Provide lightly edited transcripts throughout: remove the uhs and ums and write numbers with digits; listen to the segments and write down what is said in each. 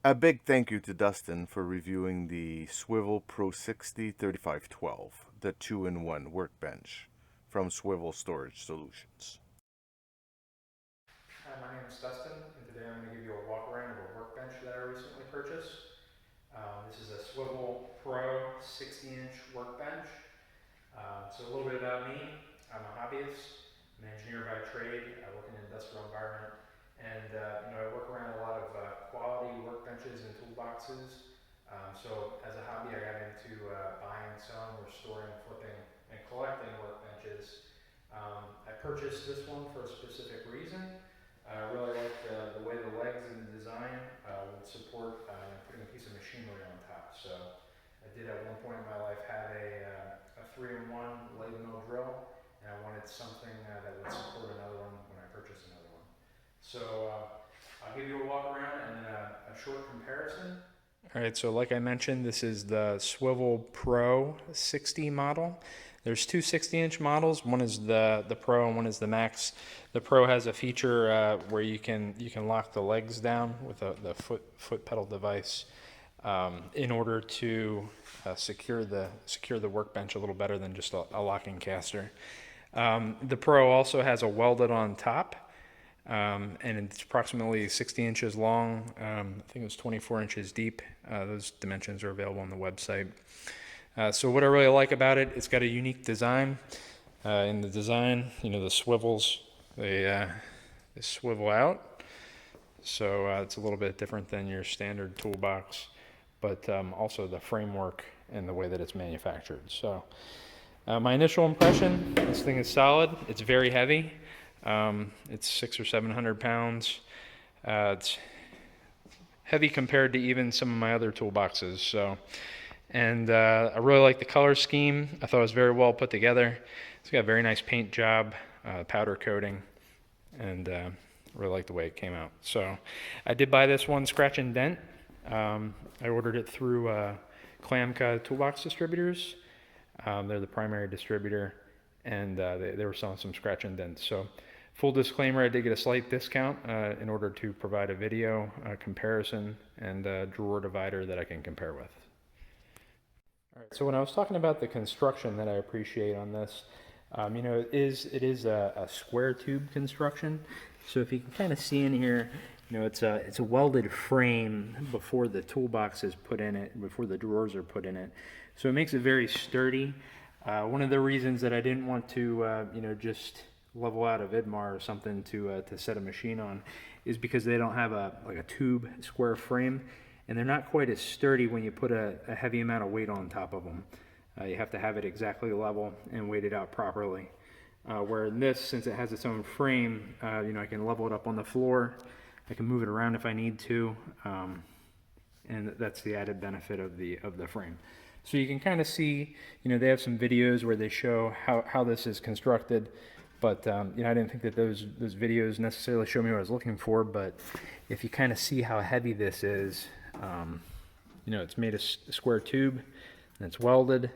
A big thank you to Dustin for reviewing the Swivel Pro60 3512, the 2-in-1 workbench from Swivel Storage Solutions. Hi, my name is Dustin, and today I'm going to give you a walk around of a workbench that I recently purchased. This is a Swivel Pro 60-inch workbench. So a little bit about me. I'm a hobbyist. I'm an engineer by trade. I work in an industrial environment, and I work around a lot of quality workbenches and toolboxes. So as a hobby, I got into buying, selling, restoring, flipping, and collecting workbenches. I purchased this one for a specific reason. I really like the way the legs and the design would support putting a piece of machinery on top. So I did at one point in my life have a 3-in-1 lathe mill drill, and I wanted something that would support another one when I purchased another one. So I'll give you a walk around and then a short comparison. All right, so like I mentioned, this is the Swivel Pro 60 model. There's two 60-inch models. One is the Pro and one is the Max. The Pro has a feature where you can lock the legs down with the foot pedal device in order to secure the workbench a little better than just a locking caster. The Pro also has a welded on top. And it's approximately 60 inches long. I think it was 24 inches deep. Those dimensions are available on the website. So what I really like about it, it's got a unique design. In the design, the swivels, they swivel out. So it's a little bit different than your standard toolbox, but also the framework and the way that it's manufactured. So my initial impression, this thing is solid. It's very heavy. It's 600 or 700 pounds. It's heavy compared to even some of my other toolboxes. So, and I really like the color scheme. I thought it was very well put together. It's got a very nice paint job, powder coating, and really like the way it came out. So, I did buy this one scratch and dent. I ordered it through Clamca Toolbox Distributors. They're the primary distributor, and they were selling some scratch and dents. So, full disclaimer, I did get a slight discount in order to provide a video comparison and a drawer divider that I can compare with. All right, so when I was talking about the construction that I appreciate on this, it is a square tube construction. So if you can kind of see in here, it's a welded frame before the toolbox is put in it, before the drawers are put in it. So it makes it very sturdy. One of the reasons that I didn't want to, just level out a Vidmar or something to set a machine on is because they don't have a tube square frame, and they're not quite as sturdy when you put a heavy amount of weight on top of them. You have to have it exactly level and weight it out properly. Where in this, since it has its own frame, I can level it up on the floor. I can move it around if I need to, and that's the added benefit of the frame. So you can kind of see, they have some videos where they show how this is constructed, but I didn't think that those videos necessarily show me what I was looking for. But if you kind of see how heavy this is, it's made of a square tube, and it's welded,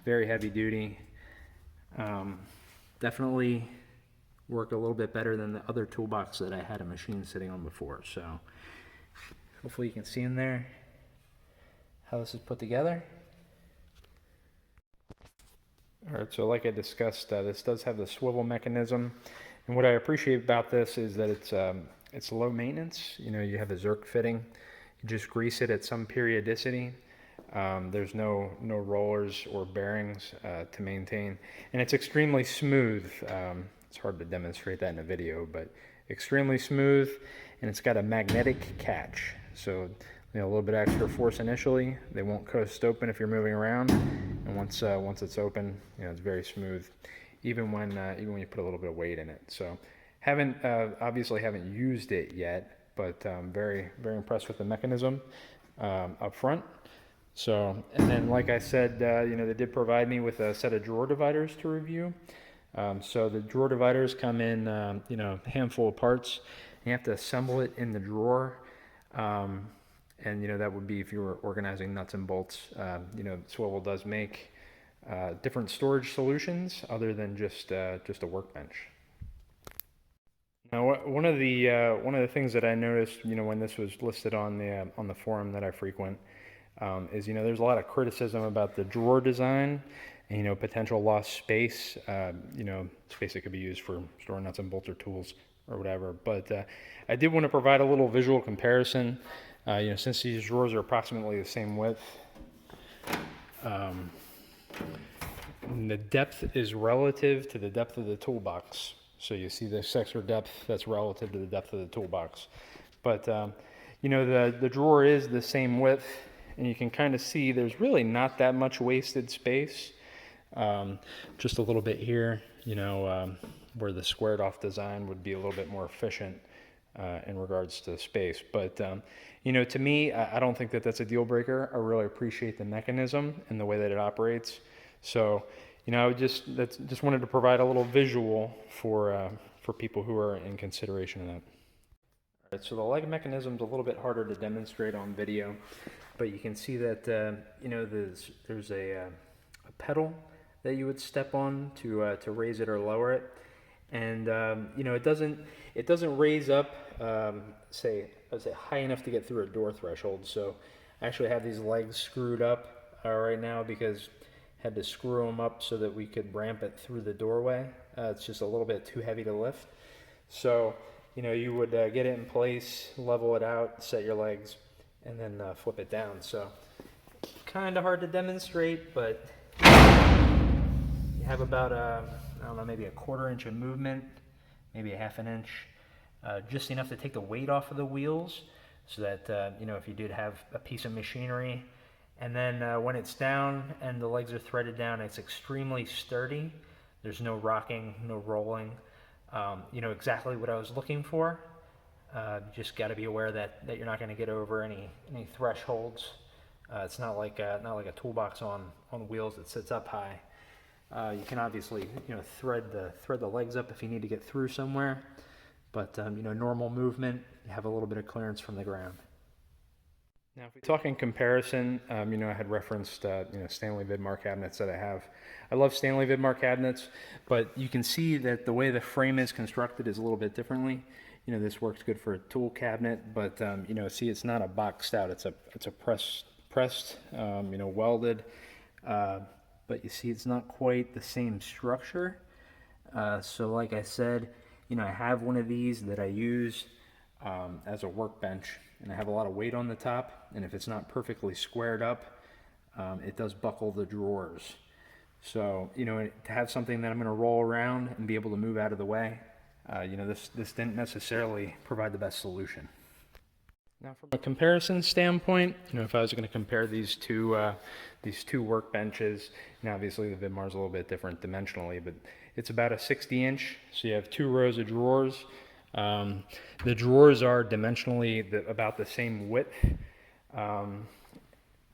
very heavy duty. Definitely worked a little bit better than the other toolbox that I had a machine sitting on before. So hopefully you can see in there how this is put together. All right, so like I discussed, this does have the swivel mechanism, and what I appreciate about this is that it's low maintenance. You have a Zerk fitting. You just grease it at some periodicity. There's no rollers or bearings to maintain, and it's extremely smooth. It's hard to demonstrate that in a video, but extremely smooth, and it's got a magnetic catch. So a little bit extra force initially. They won't coast open if you're moving around, and once it's open, it's very smooth, even when you put a little bit of weight in it. So obviously haven't used it yet, but very impressed with the mechanism up front. So, and then like I said, they did provide me with a set of drawer dividers to review. So the drawer dividers come in a handful of parts. You have to assemble it in the drawer. And that would be if you were organizing nuts and bolts. Swivel does make different storage solutions other than just a workbench. Now, one of the things that I noticed, when this was listed on the forum that I frequent, is there's a lot of criticism about the drawer design and potential lost space. Space that could be used for storing nuts and bolts or tools or whatever. But I did want to provide a little visual comparison. Since these drawers are approximately the same width, the depth is relative to the depth of the toolbox. So you see this extra depth that's relative to the depth of the toolbox. But the drawer is the same width, and you can kind of see there's really not that much wasted space. Just a little bit here, where the squared off design would be a little bit more efficient in regards to space. But to me, I don't think that that's a deal breaker. I really appreciate the mechanism and the way that it operates. So I just wanted to provide a little visual for people who are in consideration of that. All right, so the leg mechanism is a little bit harder to demonstrate on video, but you can see that there's a pedal that you would step on to raise it or lower it, and it doesn't raise up say high enough to get through a door threshold. So I actually have these legs screwed up right now because I had to screw them up so that we could ramp it through the doorway. It's just a little bit too heavy to lift. So you would get it in place, level it out, set your legs, and then flip it down. So kind of hard to demonstrate, but you have about I don't know, maybe a 1/4 inch of movement, maybe a 1/2 inch, just enough to take the weight off of the wheels, so that if you did have a piece of machinery, and then when it's down and the legs are threaded down, it's extremely sturdy. There's no rocking, no rolling. Exactly what I was looking for. Just got to be aware that you're not going to get over any thresholds. It's not like a toolbox on wheels that sits up high. You can obviously thread the legs up if you need to get through somewhere, but normal movement, you have a little bit of clearance from the ground. Now, if we talk in comparison, I had referenced Stanley Vidmar cabinets that I have. I love Stanley Vidmar cabinets, but you can see that the way the frame is constructed is a little bit differently. This works good for a tool cabinet, but see, it's not a boxed out. It's a pressed, welded. But you see, it's not quite the same structure. So, like I said, I have one of these that I use as a workbench, and I have a lot of weight on the top, and if it's not perfectly squared up, it does buckle the drawers. So to have something that I'm going to roll around and be able to move out of the way, this didn't necessarily provide the best solution. Now, from a comparison standpoint, if I was going to compare these two workbenches, obviously the Vidmar is a little bit different dimensionally, but it's about a 60 inch, so you have 2 rows of drawers. The drawers are dimensionally about the same width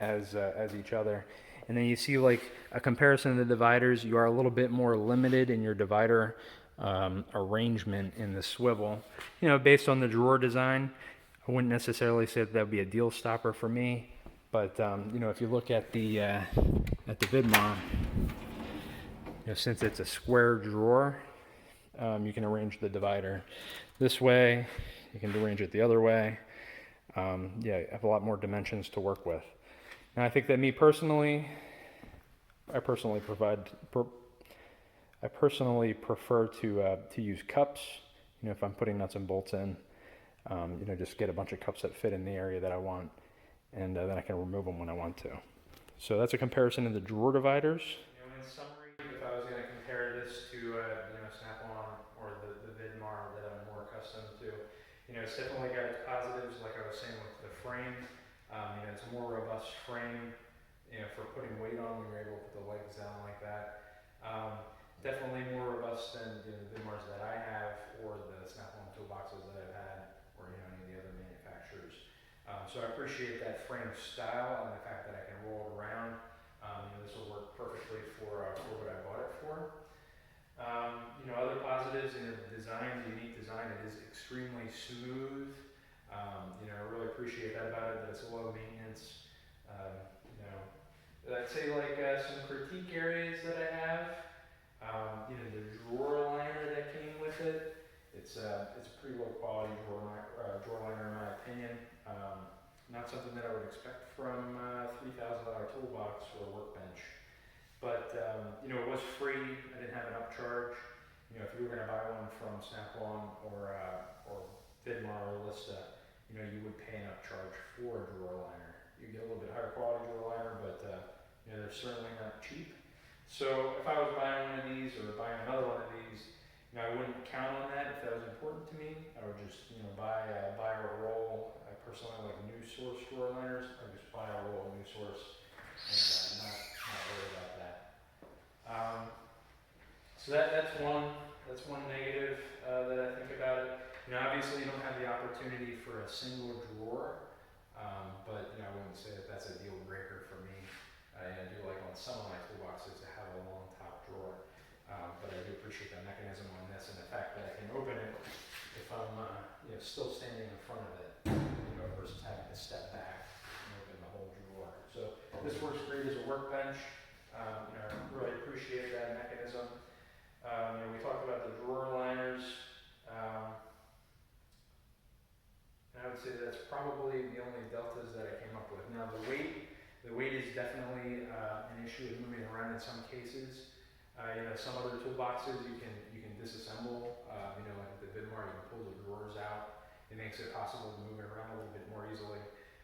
as each other. And then you see, like, a comparison of the dividers. You are a little bit more limited in your divider arrangement in the swivel. Based on the drawer design, I wouldn't necessarily say that would be a deal stopper for me. But if you look at the Vidmar, since it's a square drawer, you can arrange the divider this way. You can arrange it the other way. You have a lot more dimensions to work with. Now, I think that I personally prefer to use cups. If I'm putting nuts and bolts in, just get a bunch of cups that fit in the area that I want, and then I can remove them when I want to. So that's a comparison of the drawer dividers. In summary, if I was going to compare this to Snapon or the Vidmar that I'm more accustomed to, it's definitely got its positives, like I was saying with the frame. It's a more robust frame, for putting weight on when you're able to put the legs down like that. Definitely more robust than the Vidmars that I have, or the Snap-on toolboxes that I've had, or any of the other manufacturers. So I appreciate that frame style and the fact that I can roll it around. This will work perfectly for what I bought it for. Other positives in the design, the unique design, it is extremely smooth. I really appreciate that about it, that it's low maintenance. I'd say, like, some critique areas that I have, the drawer liner that came with it, it It's a pretty low quality drawer liner in my opinion. Not something that I would expect from a $3,000 toolbox or a workbench. But you know, it was free. I didn't have an upcharge. You know, if you were going to buy one from Snapon or Vidmar or Lista, you know, you would pay an upcharge for a drawer liner. You get a little bit higher quality drawer liner, but you know, they're certainly not cheap. So if I was buying one of these or buying another one of these, you know, I wouldn't count on that if that was important to me. I would just, you know, buy a roll. I personally like new source drawer liners. I would just buy a roll of new source and not worry about that. So that's one negative that I think about it. You know, obviously you don't have the opportunity for a single drawer, but you know, I wouldn't say that that's a deal breaker for me. I do like on some of my toolboxes to have a long top drawer, but I do appreciate the mechanism on this and the fact that I can open it if I'm you know, still standing in front of it, you know, versus having to step back and open the whole drawer. So this works great as a workbench. You know, I really appreciate that mechanism. You know, we talked about the drawer liners. And I would say that's probably the only deltas that I came up with. Now the weight is definitely an issue with moving around in some cases. You know, some other toolboxes you can disassemble. You know, like the Vidmar, you can pull the drawers out. It makes it possible to move it around a little bit more easily.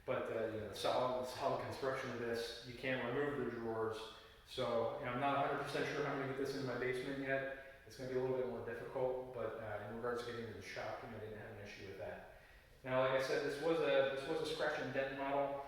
But you know, the solid construction of this, you can't remove the drawers. So you know, I'm not 100% sure how I'm going to get this into my basement yet. It's going to be a little bit more difficult, but in regards to getting to the shop, you know, I didn't have an issue with that. Now, like I said, this was a scratch and dent model.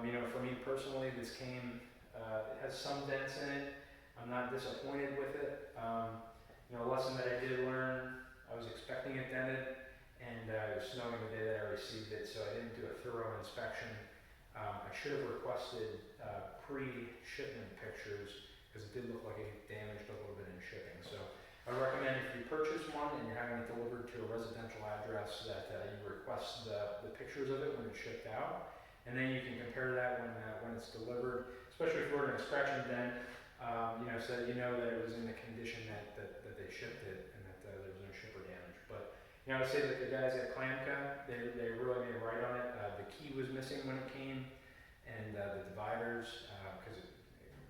You know, for me personally, this came, it has some dents in it. I'm not disappointed with it. You know, a lesson that I did learn, I was expecting it dented, and it was snowing the day that I received it, so I didn't do a thorough inspection. I should have requested pre-shipment pictures, because it did look like it damaged a little bit in shipping. So I recommend if you purchase one and you're having it delivered to a residential address that you request the pictures of it when it's shipped out. And then you can compare that when it's delivered, especially if you're ordering a scratch and dent, you know, so that you know that it was in the condition that they shipped it and that there was no shipper damage. But you know, I would say that the guys at Clamca, they really made right on it. The key was missing when it came, and the dividers, because it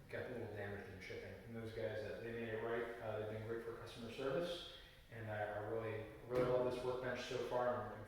got a little damaged in shipping. And those guys, they made it right. They've been great for customer service, and I really love this workbench so far. I'm